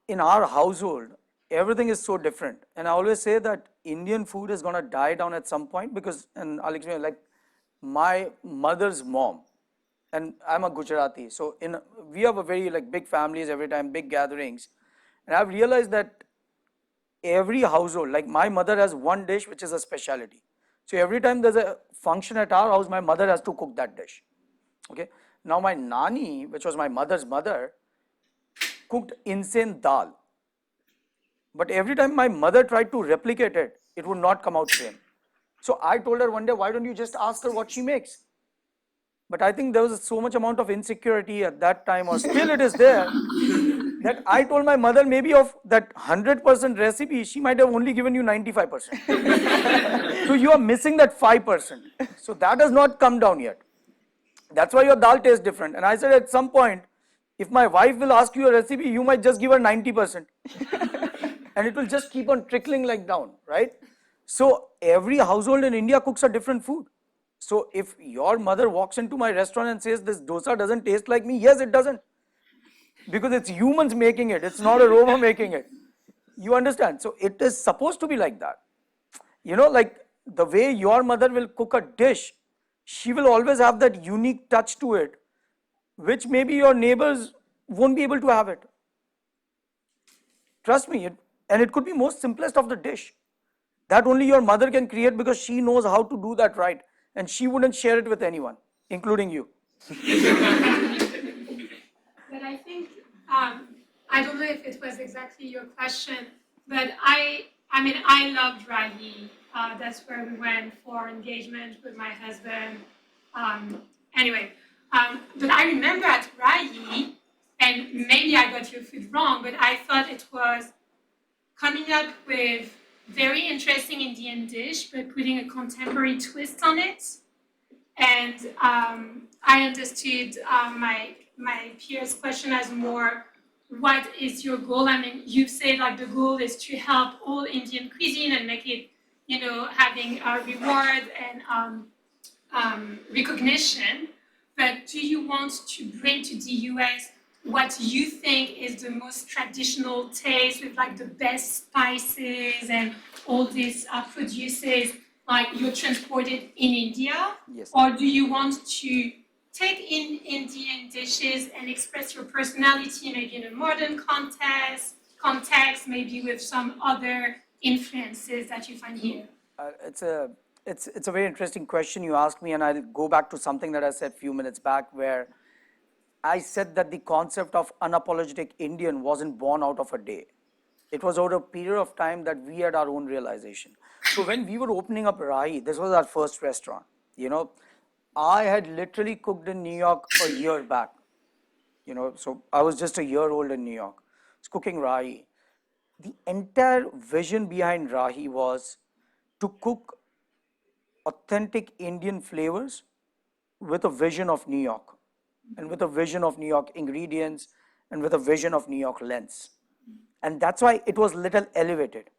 in our household, everything is so different. And I always say that Indian food is going to die down at some point because, and I'll explain, like my mother's mom, and I'm a Gujarati, so we have a very like big families every time, big gatherings. And I've realized that every household, like my mother has one dish which is a specialty. So every time there's a function at our house, my mother has to cook that dish. Okay. Now my nani, which was my mother's mother, cooked insane dal. But every time my mother tried to replicate it, it would not come out same. So I told her one day, why don't you just ask her what she makes? But I think there was so much amount of insecurity at that time, or still it is there, that I told my mother maybe of that 100% recipe, she might have only given you 95%. So you are missing that 5%. So that has not come down yet. That's why your dal tastes different. And I said at some point, if my wife will ask you a recipe, you might just give her 90%. And it will just keep on trickling like down, right? So every household in India cooks a different food. So if your mother walks into my restaurant and says this dosa doesn't taste like me, yes, it doesn't. Because it's humans making it, it's not a robot making it. You understand? So it is supposed to be like that. You know, like the way your mother will cook a dish, she will always have that unique touch to it, which maybe your neighbors won't be able to have it. Trust me, and it could be most simplest of the dish that only your mother can create because she knows how to do that right, and she wouldn't share it with anyone, including you. But I think I don't know if it was exactly your question, but I mean I loved Rahi. That's where we went for engagement with my husband. Anyway, but I remember at Rahi, and maybe I got your food wrong, but I thought it was coming up with very interesting Indian dish, but putting a contemporary twist on it. And I understood my peer's question as more, what is your goal? I mean, you say like the goal is to help all Indian cuisine and make it, you know, having a reward and recognition. But do you want to bring to the US what you think is the most traditional taste with like the best spices and all these produces like you're transported in India? Yes. Or do you want to take in Indian dishes and express your personality maybe in a modern context, maybe with some other influences that you find here? It's a very interesting question you asked me, and I'll go back to something that I said a few minutes back, where I said that the concept of unapologetic Indian wasn't born out of a day. It was over a period of time that we had our own realization. So when we were opening up Rahi, this was our first restaurant. You know, I had literally cooked in New York a year back. You know, so I was just a year old in New York. I was cooking Rahi. The entire vision behind Rahi was to cook authentic Indian flavors with a vision of New York, and with a vision of New York ingredients, and with a vision of New York lens. And that's why it was little elevated.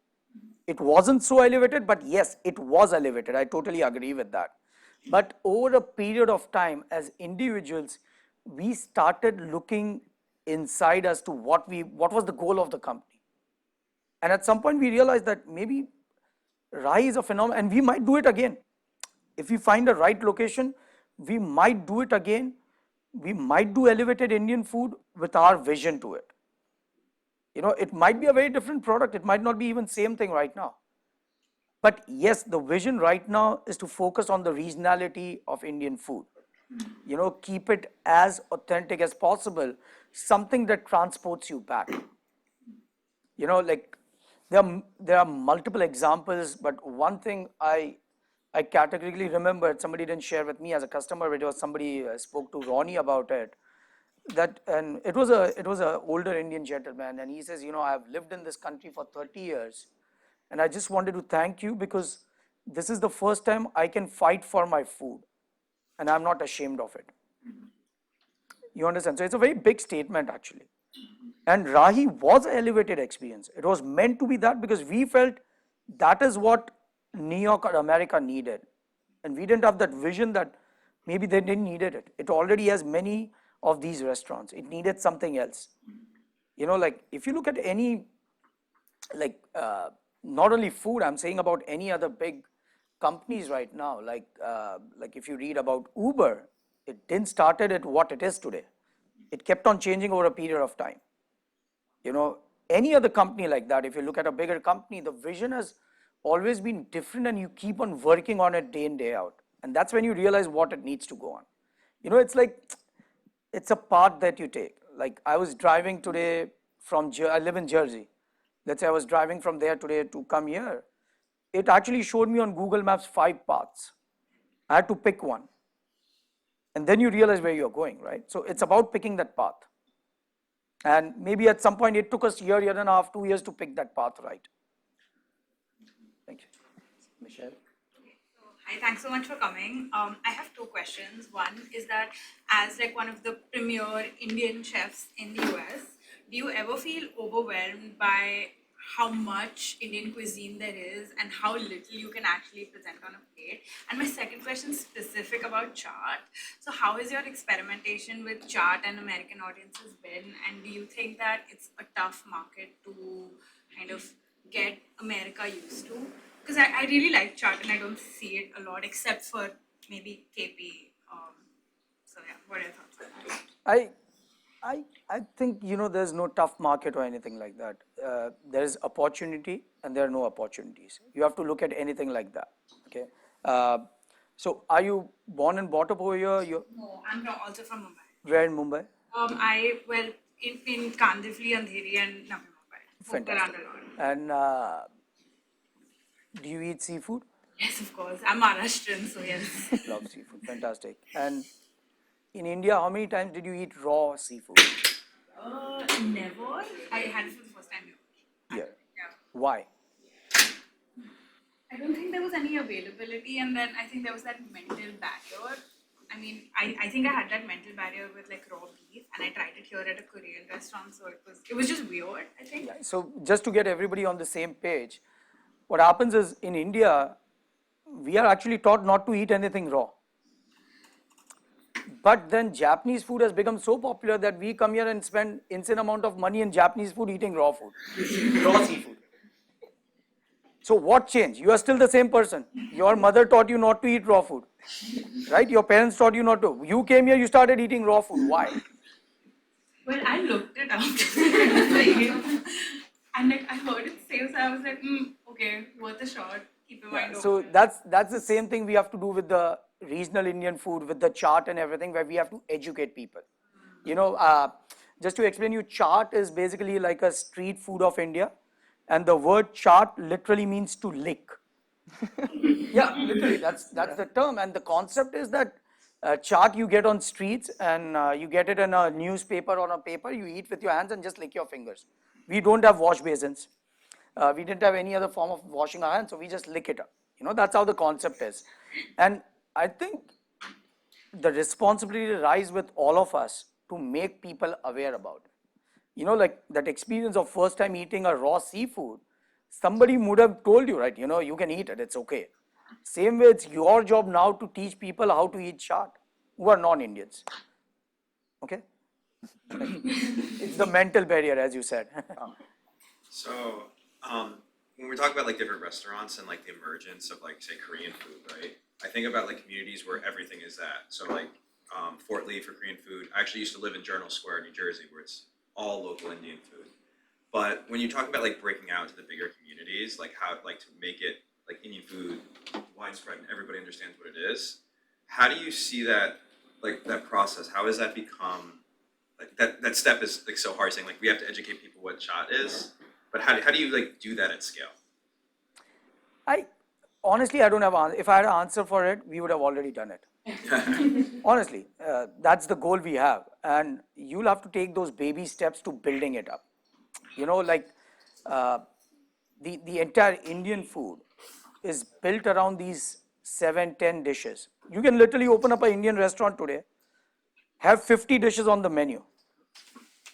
It wasn't so elevated, but yes, it was elevated. I totally agree with that. But over a period of time, as individuals, we started looking inside as to what was the goal of the company. And at some point we realized that maybe Rai is a phenomenon, and we might do it again. If we find a right location, we might do it again. We might do elevated Indian food with our vision to it. You know, it might be a very different product. It might not be even same thing right now. But yes, the vision right now is to focus on the regionality of Indian food. You know, keep it as authentic as possible, something that transports you back. You know, like there are multiple examples, but one thing I categorically remember, somebody didn't share with me as a customer, but it was somebody spoke to Ronnie about it. That, and it was a older Indian gentleman, and he says, you know, I've lived in this country for 30 years, and I just wanted to thank you because this is the first time I can fight for my food, and I'm not ashamed of it. You understand? So it's a very big statement actually. And Rahi was an elevated experience. It was meant to be that because we felt that is what New York or America needed. And we didn't have that vision that maybe they didn't need it. It already has many of these restaurants. It needed something else. You know, like if you look at any, like not only food, I'm saying about any other big companies right now, like if you read about Uber, it didn't started at what it is today. It kept on changing over a period of time. You know, any other company like that, if you look at a bigger company, the vision has always been different and you keep on working on it day in, day out. And that's when you realize what it needs to go on. You know, it's like, it's a path that you take. Like I was driving today I live in Jersey. Let's say I was driving from there today to come here. It actually showed me on Google Maps 5 paths. I had to pick one. And then you realize where you're going, right? So it's about picking that path. And maybe at some point it took us year and a half, 2 years to pick that path right. Thank you. Michelle? Hi, thanks so much for coming. I have two questions. One is that as like one of the premier Indian chefs in the US, do you ever feel overwhelmed by how much Indian cuisine there is and how little you can actually present on a plate? And my second question is specific about chaat. So how has your experimentation with chaat and American audiences been? And do you think that it's a tough market to kind of get America used to? Because I really like chaat and I don't see it a lot except for maybe KP. So yeah, what are your thoughts on that? I think, there's no tough market or anything like that. There's opportunity and there are no opportunities. You have to look at anything like that, okay? So are you born and brought up over here? No, I'm also from Mumbai. Where in Mumbai? In Kandivali, Andheri and Navi Mumbai. Moved around a lot. And do you eat seafood? Yes, of course. I'm Maharashtrian, so yes. Love seafood, fantastic. And in India, how many times did you eat raw seafood? Never. I had it for the first time here. Yeah. Yeah. Why? I don't think there was any availability, and then I think there was that mental barrier. I mean, I think I had that mental barrier with like raw beef, and I tried it here at a Korean restaurant, so it was just weird, I think. Yeah. So just to get everybody on the same page, what happens is in India, we are actually taught not to eat anything raw. But then Japanese food has become so popular that we come here and spend insane amount of money in Japanese food eating raw food, raw seafood. So what changed? You are still the same person. Your mother taught you not to eat raw food, right? Your parents taught you not to. You came here, you started eating raw food. Why? Well, I looked it up. And like I heard it say, so I was like, okay, worth a shot. Keep in mind. So that's the same thing we have to do with the regional Indian food, with the chaat and everything, where we have to educate people. Just to explain you, chaat is basically like a street food of India, and the word chaat literally means to lick. Yeah, literally, that's the term, and the concept is that chaat you get on streets, and you get it in a newspaper or a paper. You eat with your hands and just lick your fingers. We don't have wash basins. We didn't have any other form of washing our hands, so we just lick it up. That's how the concept is. And I think the responsibility lies with all of us to make people aware about it. Like that experience of first time eating a raw seafood, somebody would have told you, right? You can eat it, it's okay. Same way, it's your job now to teach people how to eat chaat who are non-Indians. Okay? It's the mental barrier, as you said. So, when we're talking about like different restaurants and like the emergence of like say Korean food, right? I think about like communities where everything is that. So like Fort Lee for Korean food. I actually used to live in Journal Square, New Jersey, where it's all local Indian food. But when you talk about like breaking out to the bigger communities, like how like to make it like Indian food widespread and everybody understands what it is, how do you see that like that process? How has that become like that step is like so hard saying like we have to educate people what chaat is, but how do you like do that at scale? Honestly, I don't have an answer. If I had an answer for it, we would have already done it. Honestly, that's the goal we have. And you'll have to take those baby steps to building it up. The entire Indian food is built around these 7-10 dishes. You can literally open up an Indian restaurant today, have 50 dishes on the menu,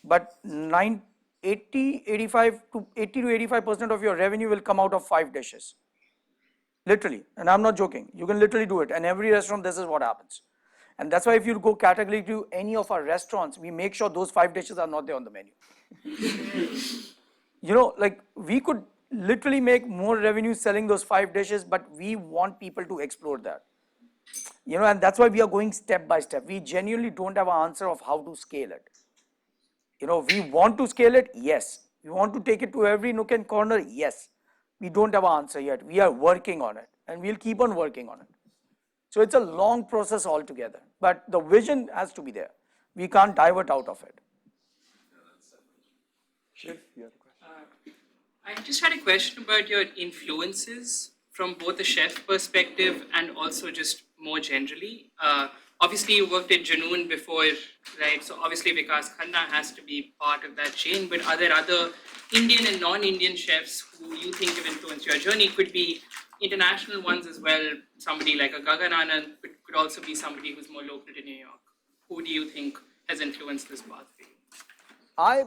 but 80 to 85% of your revenue will come out of 5 dishes. Literally, and I'm not joking. You can literally do it. And every restaurant, this is what happens. And that's why if you go categorically to any of our restaurants, we make sure those 5 dishes are not there on the menu. Like we could literally make more revenue selling those 5 dishes, but we want people to explore that. And that's why we are going step by step. We genuinely don't have an answer of how to scale it. We want to scale it, yes. We want to take it to every nook and corner, yes. We don't have an answer yet. We are working on it, and we'll keep on working on it. So it's a long process altogether, but the vision has to be there. We can't divert out of it. Chef, you have a question? I just had a question about your influences from both a chef perspective and also just more generally. obviously you worked at Junoon before, right? So obviously Vikas Khanna has to be part of that chain, but are there other Indian and non-Indian chefs who you think have influenced your journey? Could be international ones as well. Somebody like a Gagan Anand, but could also be somebody who's more local to New York. Who do you think has influenced this path for you? I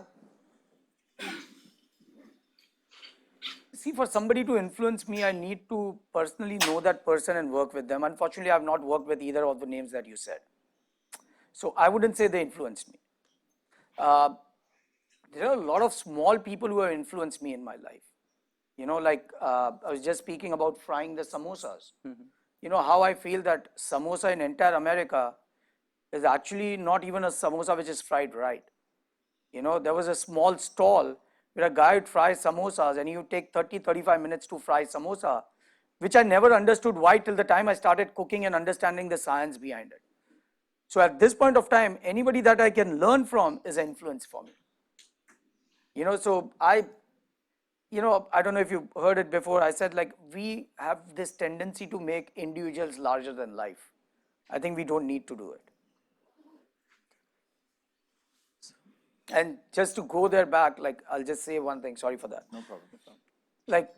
see, for somebody to influence me, I need to personally know that person and work with them. Unfortunately, I've not worked with either of the names that you said. So I wouldn't say they influenced me. There are a lot of small people who have influenced me in my life. You know, like I was just speaking about frying the samosas. You know, how I feel that samosa in entire America is actually not even a samosa which is fried right. You know, there was a small stall where a guy would fry samosas and he would take 30-35 minutes to fry samosa, which I never understood why till the time I started cooking and understanding the science behind it. So at this point of time, anybody that I can learn from is an influence for me. You know, so I don't know if you heard it before, I said like we have this tendency to make individuals larger than life. I think we don't need to do it. And just to go there back, like I'll just say one thing, sorry for that. No problem. Like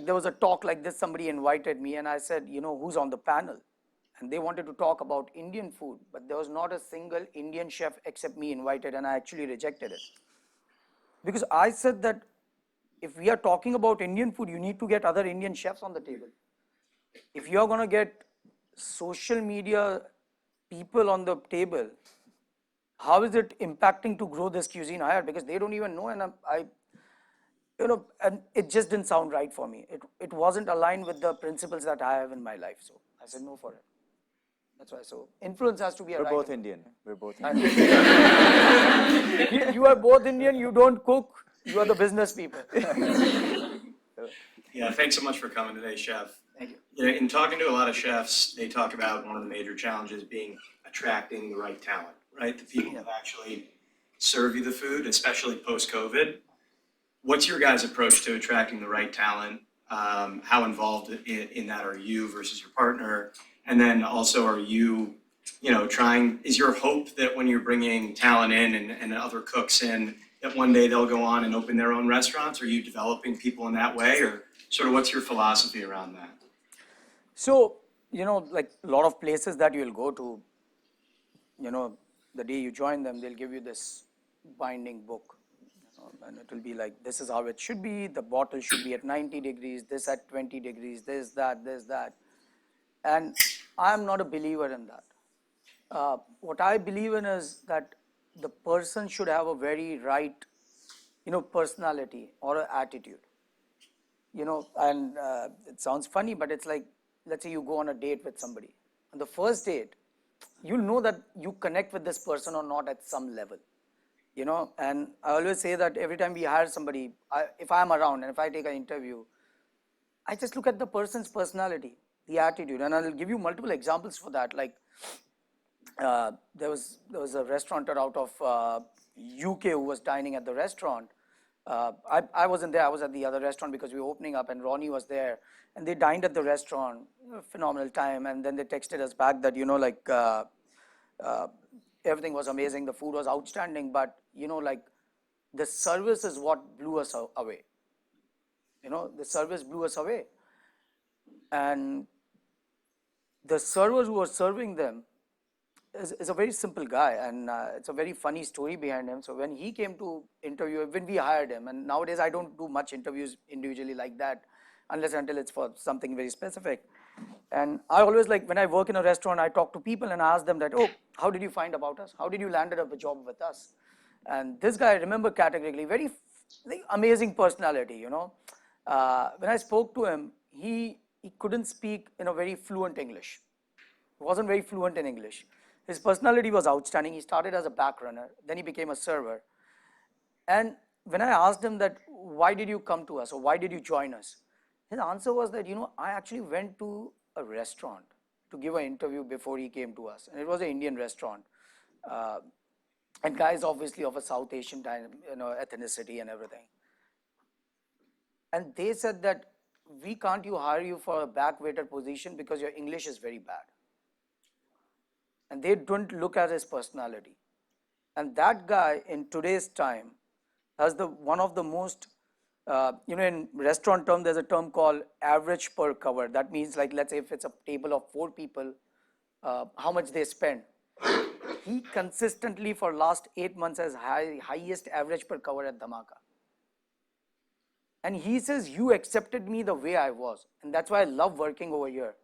there was a talk like this, somebody invited me and I said, you know, who's on the panel? And they wanted to talk about Indian food, but there was not a single Indian chef except me invited, and I actually rejected it. Because I said that if we are talking about Indian food, you need to get other Indian chefs on the table. If you're going to get social media people on the table, how is it impacting to grow this cuisine higher? Because they don't even know, and and it just didn't sound right for me. It wasn't aligned with the principles that I have in my life. So I said no for it. That's why. So influence has to be a We're right. both Indian. We're both And Indian. you are both Indian. You don't cook. You are the business people. Yeah, thanks so much for coming today, Chef. Thank you. You know, in talking to a lot of chefs, they talk about one of the major challenges being attracting the right talent, right? The people that actually serve you the food, especially post-COVID. What's your guys' approach to attracting the right talent? How involved in that are you versus your partner? And then also, are you, is your hope that when you're bringing talent in and other cooks in, that one day they'll go on and open their own restaurants? Are you developing people in that way, or sort of what's your philosophy around that? So, like a lot of places that you'll go to, the day you join them, they'll give you this binding book. And it will be like, this is how it should be. The bottle should be at 90 degrees, this at 20 degrees, this, that. And I'm not a believer in that. What I believe in is that the person should have a very right, personality or an attitude. And it sounds funny, but it's like, let's say you go on a date with somebody. On the first date, you'll know that you connect with this person or not at some level. And I always say that every time we hire somebody, if I'm around and if I take an interview, I just look at the person's personality, the attitude, and I'll give you multiple examples for that. Like there was a restaurateur out of UK who was dining at the restaurant. I wasn't there. I was at the other restaurant because we were opening up, and Ronnie was there, and they dined at the restaurant. Phenomenal time, and then they texted us back that everything was amazing, the food was outstanding, but the service is what blew us away. The service blew us away. And the servers who were serving them is a very simple guy, and it's a very funny story behind him. So when he came to interview, when we hired him, and nowadays I don't do much interviews individually like that, unless until it's for something very specific. And I always, like, when I work in a restaurant, I talk to people and ask them that, oh, how did you find about us? How did you landed up a job with us? And this guy, I remember categorically, very amazing personality, When I spoke to him, he couldn't speak in a very fluent English. He wasn't very fluent in English. His personality was outstanding. He started as a back runner, then he became a server. And when I asked him that, why did you come to us, or why did you join us? His answer was that, I actually went to a restaurant to give an interview before he came to us. And it was an Indian restaurant. And guys obviously of a South Asian ethnicity and everything. And they said that, we can't hire you for a back waiter position because your English is very bad. and they don't look at his personality. And that guy in today's time has one of the most, in restaurant term, there's a term called average per cover. That means, like, let's say if it's a table of 4 people, how much they spend. He consistently for last 8 months has highest average per cover at Dhamaka. And he says, you accepted me the way I was. And that's why I love working over here.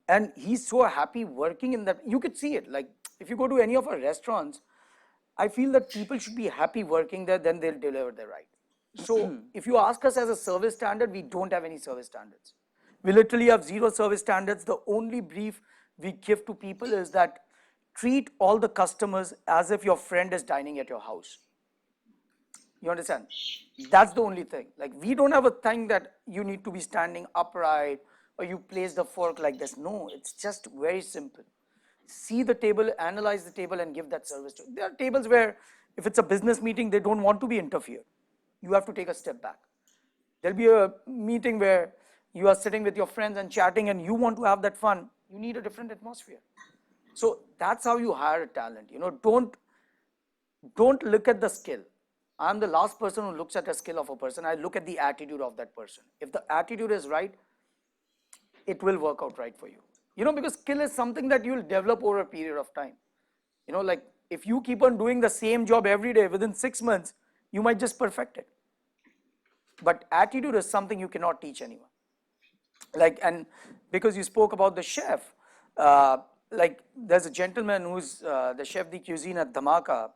And he's so happy working in that. You could see it. Like, if you go to any of our restaurants, I feel that people should be happy working there, then they'll deliver the right. So if you ask us as a service standard, we don't have any service standards. We literally have 0 service standards. The only brief we give to people is that treat all the customers as if your friend is dining at your house. You understand? That's the only thing. Like, we don't have a thing that you need to be standing upright or you place the fork like this. No, it's just very simple. See the table, analyze the table, and give that service to it. There are tables where if it's a business meeting, they don't want to be interfered. You have to take a step back. There'll be a meeting where you are sitting with your friends and chatting and you want to have that fun. You need a different atmosphere. So that's how you hire a talent. Don't look at the skill. I'm the last person who looks at the skill of a person. I look at the attitude of that person. If the attitude is right, it will work out right for you. Because skill is something that you'll develop over a period of time. Like, if you keep on doing the same job every day, within 6 months, you might just perfect it. But attitude is something you cannot teach anyone. Like, and because you spoke about the chef, like, there's a gentleman who's the chef de cuisine at Dhamaka.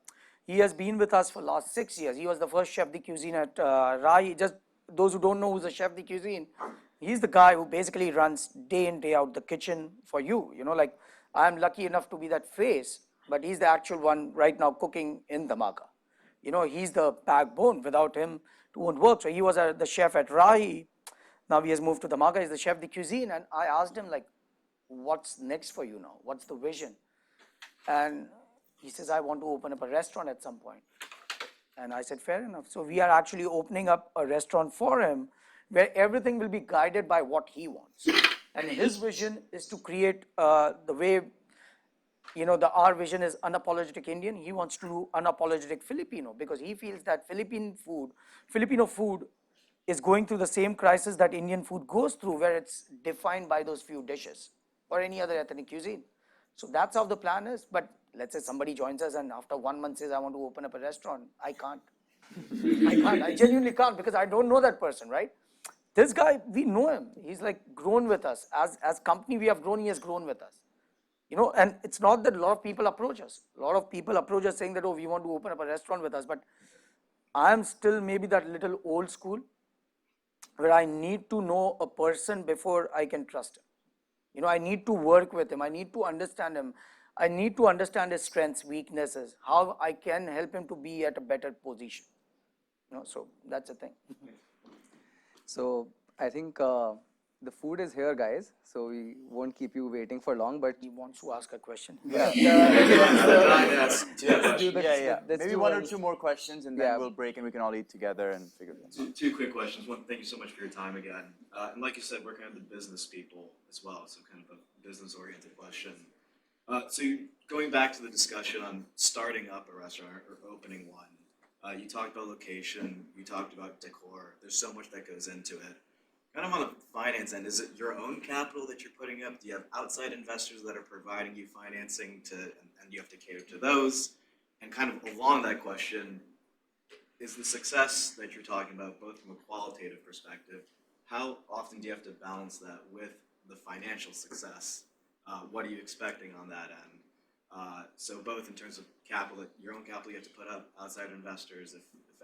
He has been with us for last 6 years. He was the first chef de cuisine at Rai. Just those who don't know who's a chef de cuisine, he's the guy who basically runs day in, day out the kitchen for you. Like, I'm lucky enough to be that face, but he's the actual one right now cooking in Dhamaka. He's the backbone. Without him, it won't work. So he was the chef at Rai. Now he has moved to Dhamaka. He's the chef de cuisine. And I asked him, like, what's next for you now? What's the vision? And he says, I want to open up a restaurant at some point. And I said, fair enough. So we are actually opening up a restaurant for him where everything will be guided by what he wants. And his vision is to create the way, our vision is unapologetic Indian. He wants to do unapologetic Filipino because he feels that Filipino food is going through the same crisis that Indian food goes through, where it's defined by those few dishes or any other ethnic cuisine. So that's how the plan is. But let's say somebody joins us and after 1 month says, I want to open up a restaurant. I can't. I genuinely can't because I don't know that person, right? This guy, we know him. He's like grown with us. As company, we have grown, he has grown with us. And it's not that a lot of people approach us. A lot of people approach us saying that, oh, we want to open up a restaurant with us. But I'm still maybe that little old school where I need to know a person before I can trust him. I need to work with him. I need to understand him. I need to understand his strengths, weaknesses, how I can help him to be at a better position. So that's the thing. So I think the food is here, guys. So we won't keep you waiting for long. But He wants to ask a question. Yeah. let's do the- Yeah. let's Maybe do 1 or one- 2 more questions and then Yeah. we'll break and we can all eat together and figure it out. Two quick questions. One, thank you so much for your time again. And like you said, we're kind of the business people as well, so kind of a business-oriented question. Going back to the discussion on starting up a restaurant or opening one, you talked about location, you talked about decor. There's so much that goes into it. Kind of on the finance end, is it your own capital that you're putting up? Do you have outside investors that are providing you financing and you have to cater to those? And kind of along that question, is the success that you're talking about, both from a qualitative perspective, how often do you have to balance that with the financial success? What are you expecting on that end? So both in terms of capital, your own capital you have to put up, outside investors, if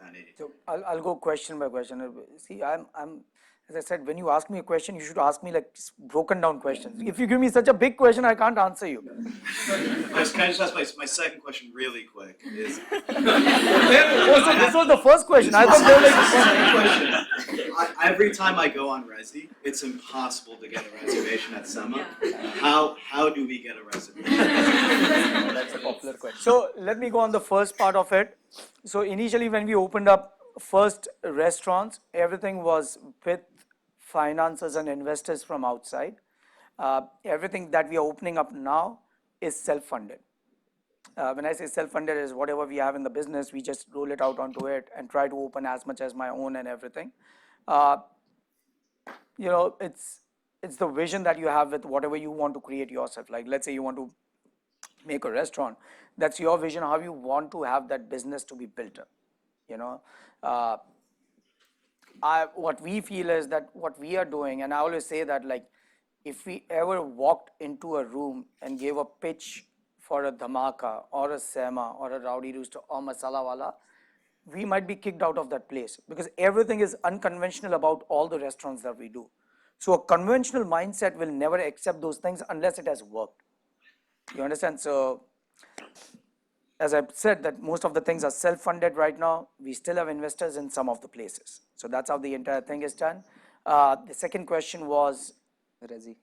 any. So I'll go question by question. See, I'm as I said, when you ask me a question, you should ask me like broken down questions. If you give me such a big question, I can't answer you. Can I just ask my second question really quick? Is Oh, so this was the first question. I thought they were like, every time I go on Resi, it's impossible to get a reservation at Sema. How do we get a reservation? That's a popular question. So let me go on the first part of it. So initially when we opened up first restaurants, everything was with financiers and investors from outside. Everything that we are opening up now is self-funded. When I say self-funded is whatever we have in the business, we just roll it out onto it and try to open as much as my own and everything. It's the vision that you have with whatever you want to create yourself. Like, let's say you want to make a restaurant, that's your vision, how you want to have that business to be built up. What we feel is that what we are doing, and I always say that, like, if we ever walked into a room and gave a pitch for a dhamaka or a sema or a rowdy rooster or masala wala, we might be kicked out of that place because everything is unconventional about all the restaurants that we do. So a conventional mindset will never accept those things unless it has worked. You understand? So as I've said, that most of the things are self-funded right now. We still have investors in some of the places. So that's how the entire thing is done. The second question was, Resi.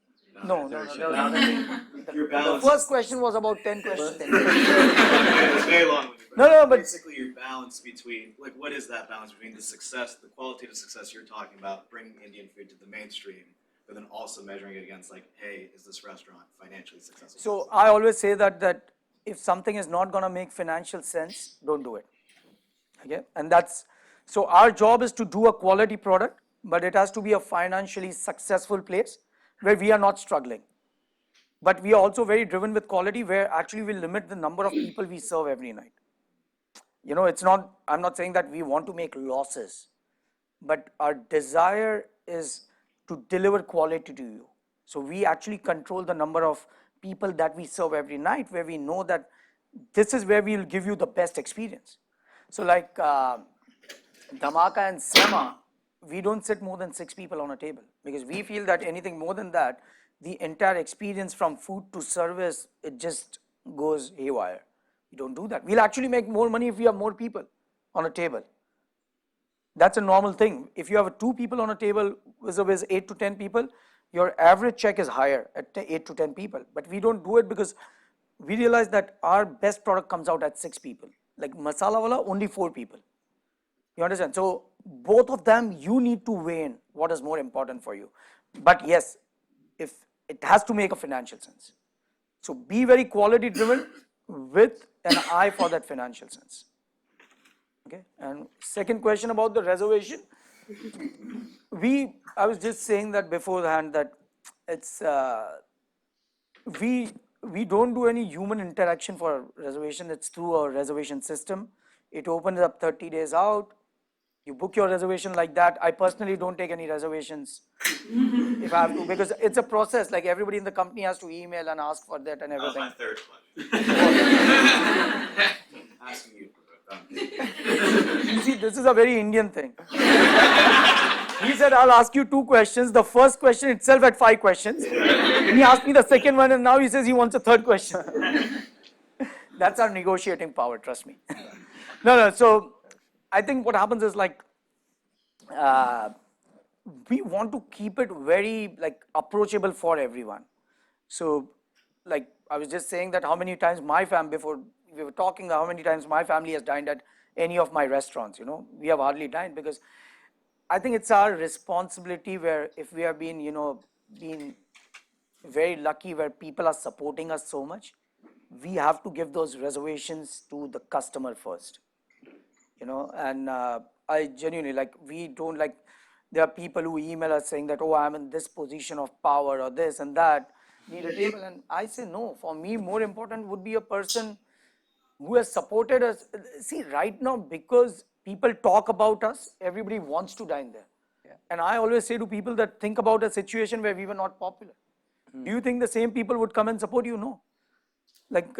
no. Your The balance. first question was about 10 questions. It's very long. No, but basically your balance between, like, what is that balance between the success, the qualitative success you're talking about, bringing Indian food to the mainstream, but then also measuring it against, like, hey, is this restaurant financially successful? So I always say that if something is not going to make financial sense, don't do it. Okay, and so our job is to do a quality product, but it has to be a financially successful place where we are not struggling. But we are also very driven with quality, where actually we limit the number of people we serve every night. I'm not saying that we want to make losses, but our desire is to deliver quality to you. So we actually control the number of people that we serve every night, where we know that this is where we'll give you the best experience. So like dhamaka and sema, we don't sit more than 6 people on a table, because we feel that anything more than that, the entire experience from food to service, it just goes haywire. We don't do that. We'll actually make more money if we have more people on a table. That's a normal thing. If you have 2 people on a table vis-a-vis 8 to 10 people, your average check is higher at 8 to 10 people. But we don't do it because we realize that our best product comes out at 6 people. Like masala wala, only 4 people. You understand? So both of them, you need to weigh in what is more important for you. But yes, if it has to make a financial sense. So be very quality driven with an eye for that financial sense. Okay. And second question about the reservation. I was just saying that beforehand, that it's we don't do any human interaction for reservation. It's through a reservation system. It opens up 30 days out. You book your reservation like that. I personally don't take any reservations if I have to, because it's a process. Like, everybody in the company has to email and ask for that and That was everything. my third question. Asking you for You see, this is a very Indian thing. He said, I'll ask you 2 questions. The first question itself had 5 questions. And he asked me the second one, and now he says he wants a third question. That's our negotiating power, trust me. No, so I think what happens is, like, we want to keep it very, like, approachable for everyone. So, like, I was just saying that how many times my family, before we were talking, how many times my family has dined at any of my restaurants, we have hardly dined, because I think it's our responsibility, where if we have been, been very lucky, where people are supporting us so much, we have to give those reservations to the customer first. And I genuinely, like, we don't, like, there are people who email us saying that, oh, I'm in this position of power or this and that, need a table. And I say, no, for me, more important would be a person who has supported us. See, right now, because people talk about us, everybody wants to dine there. Yeah. And I always say to people that think about a situation where we were not popular. Do you think the same people would come and support you? No. Like,